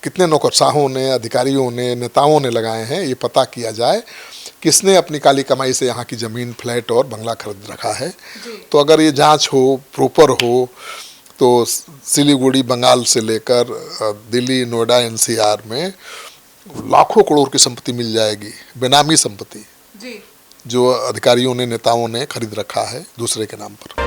कितने नौकरशाहों ने, अधिकारियों ने, नेताओं ने लगाए हैं, ये पता किया जाए किसने अपनी काली कमाई से यहाँ की ज़मीन, फ्लैट और बंगला खरीद रखा है। तो अगर ये जांच हो, प्रॉपर हो, तो सिलीगुड़ी, बंगाल से लेकर दिल्ली, नोएडा, एनसीआर में लाखों करोड़ की संपत्ति मिल जाएगी, बेनामी संपत्ति जो अधिकारियों ने, नेताओं ने खरीद रखा है दूसरे के नाम पर।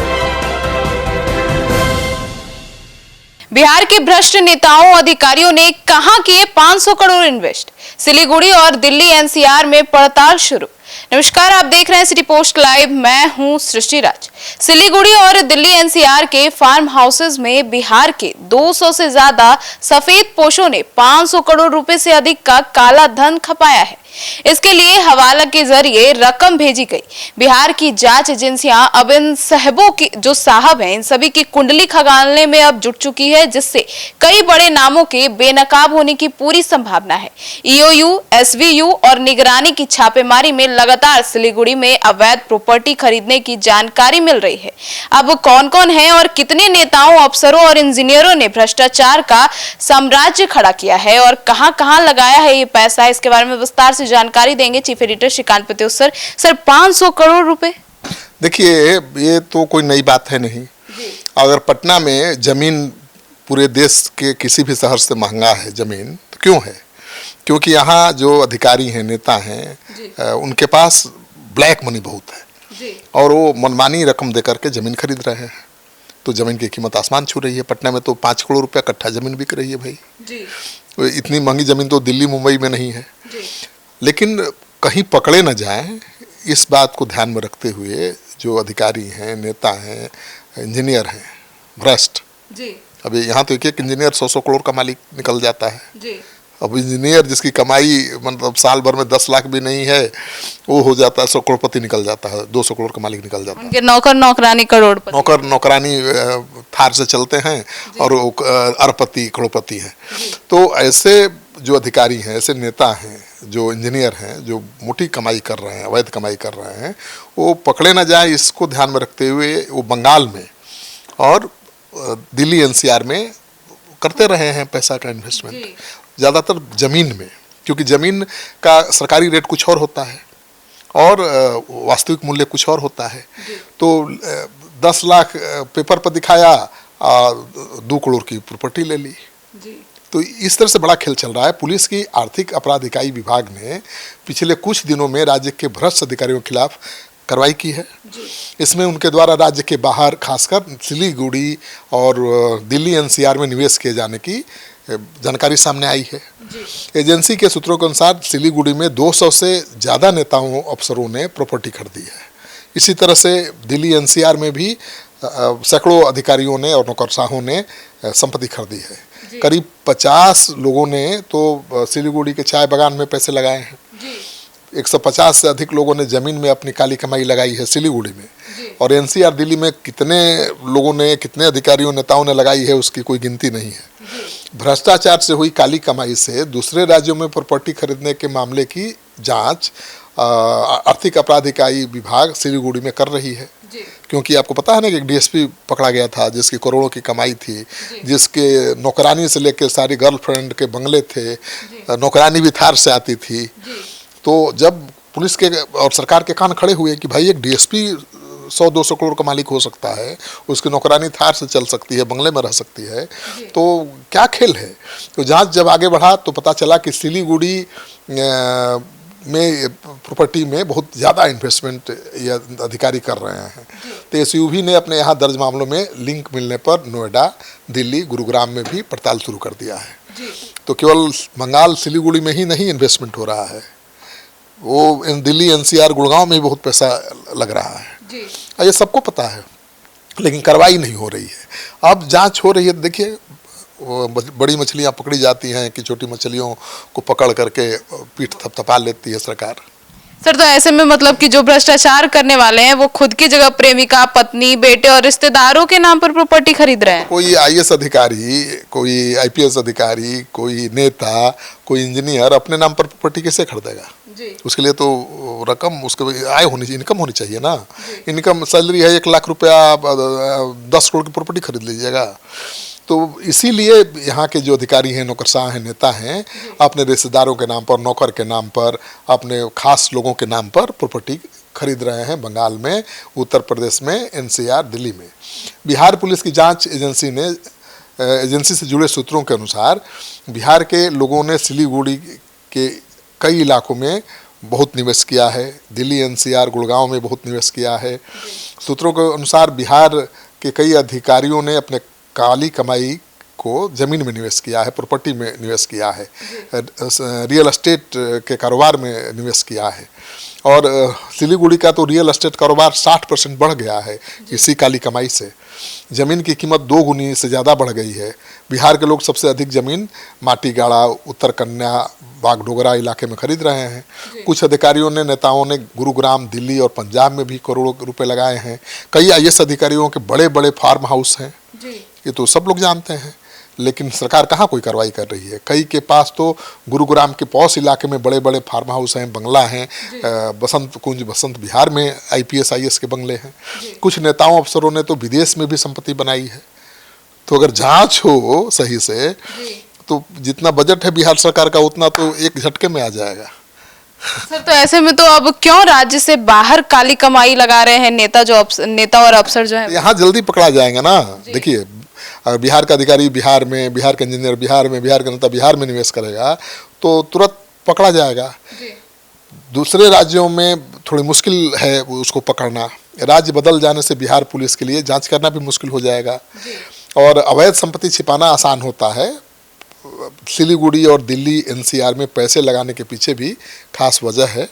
बिहार के भ्रष्ट नेताओं, अधिकारियों ने कहां किए 500 करोड़ इन्वेस्ट? सिलीगुड़ी और दिल्ली एनसीआर में पड़ताल शुरू। नमस्कार, आप देख रहे हैं सिटी पोस्ट लाइव, मैं हूं सृष्टि राज। सिलीगुड़ी और दिल्ली एनसीआर के फार्म हाउसेज में बिहार के 200 से ज्यादा सफेद पोशों ने 500 करोड़ रुपए से अधिक का काला धन खपाया है। इसके लिए हवाला के जरिए रकम भेजी गई। बिहार की जांच एजेंसियां अब इन साहबों की, जो साहब हैं, इन सभी की कुंडली खंगालने में अब जुट चुकी है, जिससे कई बड़े नामों के बेनकाब होने की पूरी संभावना है। ईओयू, एसवीयू और निगरानी की छापेमारी में लगातार सिलीगुड़ी में अवैध प्रॉपर्टी खरीदने की जानकारी मिल रही है। अब कौन कौन है और कितने नेताओं, अफसरों और इंजीनियरों ने भ्रष्टाचार का साम्राज्य खड़ा किया है और कहां-कहां लगाया है ये पैसा, इसके बारे में विस्तार से जानकारी देंगे chief editor Shrikant Patyos sir. 500 crore रुपए, देखिए ये तो कोई नई बात है नहीं। अगर पटना में जमीन पूरे देश के किसी भी शहर से महंगा है जमीन, तो क्यों है? क्योंकि यहाँ जो अधिकारी हैं, नेता हैं, उनके पास ब्लैक मनी बहुत है और वो मनमानी रकम देकर के जमीन खरीद रहे हैं। तो जमीन की कीमत आसमान छू रही है। पटना में तो 5 करोड़ रुपया कट्ठा जमीन बिक रही है भाई। इतनी महंगी जमीन तो दिल्ली, मुंबई में नहीं है। लेकिन कहीं पकड़े न जाएं, इस बात को ध्यान में रखते हुए जो अधिकारी हैं, नेता हैं, इंजीनियर हैं, भ्रष्ट, अभी यहाँ तो एक इंजीनियर 100 करोड़ का मालिक निकल जाता है। अब इंजीनियर जिसकी कमाई मतलब साल भर में 10 लाख भी नहीं है, वो हो जाता है 100 करोड़पति निकल जाता है, 200 करोड़ का मालिक निकल जाता है। उनके नौकरानी करोड़पति, नौकरानी थार से चलते हैं और वो अरबपति, करोड़पति हैं। तो ऐसे जो अधिकारी हैं, ऐसे नेता हैं, जो इंजीनियर हैं, जो मोटी कमाई कर रहे हैं, अवैध कमाई कर रहे हैं, वो पकड़े ना जाए, इसको ध्यान में रखते हुए वो बंगाल में और दिल्ली एनसीआर में करते रहे हैं पैसा का इन्वेस्टमेंट, ज़्यादातर ज़मीन में, क्योंकि ज़मीन का सरकारी रेट कुछ और होता है और वास्तविक मूल्य कुछ और होता है। तो 10 लाख पेपर पर दिखाया, 2 करोड़ की प्रॉपर्टी ले ली। तो इस तरह से बड़ा खेल चल रहा है। पुलिस की आर्थिक अपराध इकाई विभाग ने पिछले कुछ दिनों में राज्य के भ्रष्ट अधिकारियों के खिलाफ कार्रवाई की है। इसमें उनके द्वारा राज्य के बाहर, खासकर सिलीगुड़ी और दिल्ली एनसीआर में निवेश किए जाने की जानकारी सामने आई है। एजेंसी के सूत्रों के अनुसार सिलीगुड़ी में 200 से ज़्यादा नेताओं, अफसरों ने प्रॉपर्टी खरीदी है। इसी तरह से दिल्ली एनसीआर में भी सैकड़ों अधिकारियों ने और नौकरशाहों ने संपत्ति खरीदी है। करीब 50 लोगों ने तो सिलीगुड़ी के चाय बागान में पैसे लगाए हैं। 150 से अधिक लोगों ने जमीन में अपनी काली कमाई लगाई है सिलीगुड़ी में। और एनसीआर दिल्ली में कितने लोगों ने, कितने अधिकारियों, नेताओं ने लगाई है, उसकी कोई गिनती नहीं है। भ्रष्टाचार से हुई काली कमाई से दूसरे राज्यों में प्रॉपर्टी खरीदने के मामले की जांच आर्थिक अपराध इकाई विभाग सिलीगुड़ी में कर रही है। क्योंकि आपको पता है ना कि एक डीएसपी पकड़ा गया था जिसकी करोड़ों की कमाई थी, जिसके नौकरानी से लेकर सारी गर्लफ्रेंड के बंगले थे, नौकरानी भी थार से आती थी। तो जब पुलिस के और सरकार के कान खड़े हुए कि भाई एक डीएसपी 100-200 करोड़ का मालिक हो सकता है, उसकी नौकरानी थार से चल सकती है, बंगले में रह सकती है, तो क्या खेल है। तो जांच जब आगे बढ़ा तो पता चला कि सिलीगुड़ी में प्रॉपर्टी में बहुत ज़्यादा इन्वेस्टमेंट ये अधिकारी कर रहे हैं। तो एसयूवी ने अपने यहाँ दर्ज मामलों में लिंक मिलने पर नोएडा, दिल्ली, गुरुग्राम में भी पड़ताल शुरू कर दिया है। तो केवल बंगाल, सिलीगुड़ी में ही नहीं इन्वेस्टमेंट हो रहा है, वो दिल्ली, एनसीआर, गुड़गांव में भी बहुत पैसा लग रहा है। ये सबको पता है, लेकिन कार्रवाई नहीं हो रही है। अब जांच हो रही है। देखिए, बड़ी मछलियां पकड़ी जाती हैं कि छोटी मछलियों को पकड़ करके पीठ थपथपा लेती है सरकार। सर, तो ऐसे में मतलब कि जो भ्रष्टाचार करने वाले हैं वो खुद की जगह प्रेमिका, पत्नी, बेटे और रिश्तेदारों के नाम पर प्रॉपर्टी खरीद रहे हैं। कोई आईएएस अधिकारी, कोई आईपीएस अधिकारी, कोई नेता, कोई इंजीनियर अपने नाम पर प्रॉपर्टी कैसे खरीदेगा? उसके लिए तो रकम, उसके आय होनी चाहिए, इनकम होनी चाहिए ना। इनकम, सैलरी है 1 लाख रुपया, 10 करोड़ की प्रॉपर्टी खरीद लीजिएगा। तो इसीलिए यहाँ के जो अधिकारी हैं, नौकरशाह हैं, नेता हैं, अपने रिश्तेदारों के नाम पर, नौकर के नाम पर, अपने खास लोगों के नाम पर प्रॉपर्टी खरीद रहे हैं। बंगाल में, उत्तर प्रदेश में, एनसीआर, दिल्ली में। बिहार पुलिस की जांच एजेंसी से जुड़े सूत्रों के अनुसार बिहार के लोगों ने सिलीगुड़ी के कई इलाकों में बहुत निवेश किया है। दिल्ली, एनसीआर, गुड़गांव में बहुत निवेश किया है। सूत्रों के अनुसार बिहार के कई अधिकारियों ने अपने काली कमाई को जमीन में निवेश किया है, प्रॉपर्टी में निवेश किया है, रियल एस्टेट के कारोबार में निवेश किया है। और सिलीगुड़ी का तो रियल एस्टेट कारोबार 60% बढ़ गया है इसी काली कमाई से। ज़मीन की कीमत 2 गुनी से ज़्यादा बढ़ गई है। बिहार के लोग सबसे अधिक ज़मीन माटीगाड़ा, उत्तर कन्या, बागडोगरा इलाके में खरीद रहे हैं। कुछ अधिकारियों ने, नेताओं ने गुरुग्राम, दिल्ली और पंजाब में भी करोड़ों रुपए लगाए हैं। कई आईएएस अधिकारियों के बड़े बड़े फार्म हाउस हैं, ये तो सब लोग जानते हैं। लेकिन सरकार कहाँ कोई कार्रवाई कर रही है। कई के पास तो गुरुग्राम के पॉश इलाके में बड़े बड़े फार्म हाउस हैं, बंगला हैं, बसंत कुंज, बसंत विहार में आईपीएस आईएएस के बंगले हैं। कुछ नेताओं अफसरों ने तो विदेश में भी संपत्ति बनाई है। तो अगर जांच हो सही से तो जितना बजट है बिहार सरकार का उतना तो एक झटके में आ जाएगा। सर, तो ऐसे में तो अब क्यों राज्य से बाहर काली कमाई लगा रहे हैं नेता और अफसर जो है? यहाँ जल्दी पकड़ा जाएंगे ना। देखिए, बिहार का अधिकारी बिहार में, बिहार का इंजीनियर बिहार में, बिहार का नेता बिहार में निवेश करेगा तो तुरंत पकड़ा जाएगा। दूसरे राज्यों में थोड़ी मुश्किल है उसको पकड़ना। राज्य बदल जाने से बिहार पुलिस के लिए जांच करना भी मुश्किल हो जाएगा और अवैध संपत्ति छिपाना आसान होता है। सिलीगुड़ी और दिल्ली एनसीआर में पैसे लगाने के पीछे भी खास वजह है।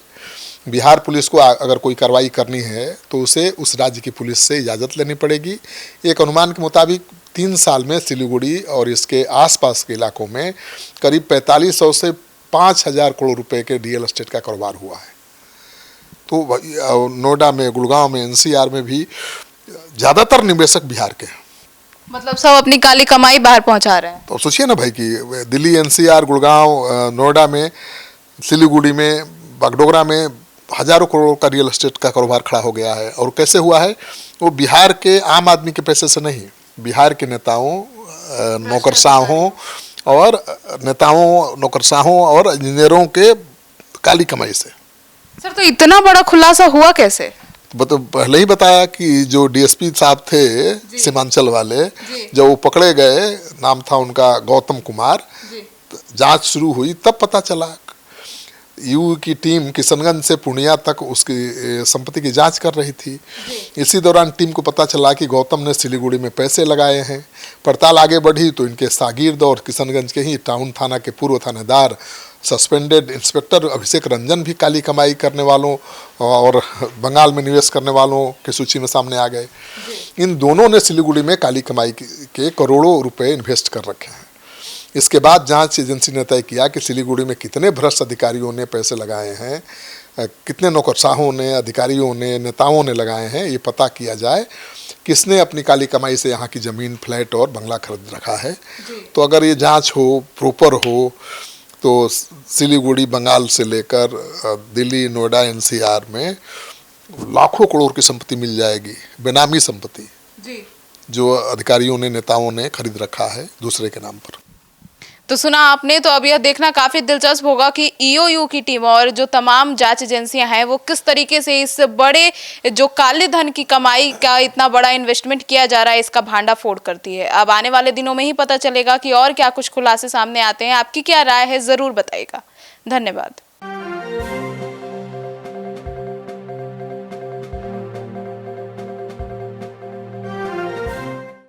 बिहार पुलिस को अगर कोई कार्रवाई करनी है तो उसे उस राज्य की पुलिस से इजाज़त लेनी पड़ेगी। एक अनुमान के मुताबिक 3 साल में सिलीगुड़ी और इसके आसपास के इलाकों में करीब 4500 से 5000 करोड़ रुपए के रियल एस्टेट का कारोबार हुआ है। तो नोएडा में, गुड़गांव में, एनसीआर में भी ज़्यादातर निवेशक बिहार के हैं। मतलब सब अपनी काली कमाई बाहर पहुंचा रहे हैं। तो सोचिए ना भाई कि दिल्ली, एनसीआर, गुड़गांव, नोएडा में, सिलीगुड़ी में, बागडोगरा में हजारों करोड़ का रियल एस्टेट का कारोबार खड़ा हो गया है। और कैसे हुआ है? वो बिहार के आम आदमी के पैसे से नहीं, बिहार के नेताओं, नौकरशाहों और इंजीनियरों के काली कमाई से। सर, तो इतना बड़ा खुलासा हुआ कैसे? तो पहले ही बताया कि जो डीएसपी साहब थे सीमांचल वाले, जब वो पकड़े गए, नाम था उनका गौतम कुमार, जांच शुरू हुई तब पता चला। यू की टीम किशनगंज से पूर्णिया तक उसकी संपत्ति की जांच कर रही थी। इसी दौरान टीम को पता चला कि गौतम ने सिलीगुड़ी में पैसे लगाए हैं। पड़ताल आगे बढ़ी तो इनके शागिर्द और किशनगंज के ही टाउन थाना के पूर्व थानेदार सस्पेंडेड इंस्पेक्टर अभिषेक रंजन भी काली कमाई करने वालों और बंगाल में निवेश करने वालों की सूची में सामने आ गए। इन दोनों ने सिलीगुड़ी में काली कमाई के करोड़ों रुपए इन्वेस्ट कर रखे हैं। इसके बाद जांच एजेंसी ने तय किया कि सिलीगुड़ी में कितने भ्रष्ट अधिकारियों ने पैसे लगाए हैं, कितने नौकरशाहों ने, अधिकारियों ने, नेताओं ने लगाए हैं, ये पता किया जाए किसने अपनी काली कमाई से यहाँ की ज़मीन, फ्लैट और बंगला खरीद रखा है। तो अगर ये जांच हो, प्रॉपर हो, तो सिलीगुड़ी, बंगाल से लेकर दिल्ली, नोएडा, एनसीआर में लाखों करोड़ की संपत्ति मिल जाएगी, बेनामी संपत्ति जो अधिकारियों ने, नेताओं ने खरीद रखा है दूसरे के नाम पर। तो सुना आपने। तो अब यह देखना काफी दिलचस्प होगा कि ईओयू की टीम और जो तमाम जांच एजेंसियां हैं वो किस तरीके से इस बड़े जो काले धन की कमाई का इतना बड़ा इन्वेस्टमेंट किया जा रहा है इसका भांडाफोड़ करती है। अब आने वाले दिनों में ही पता चलेगा कि और क्या कुछ खुलासे सामने आते हैं। आपकी क्या राय है, जरूर बताइएगा। धन्यवाद।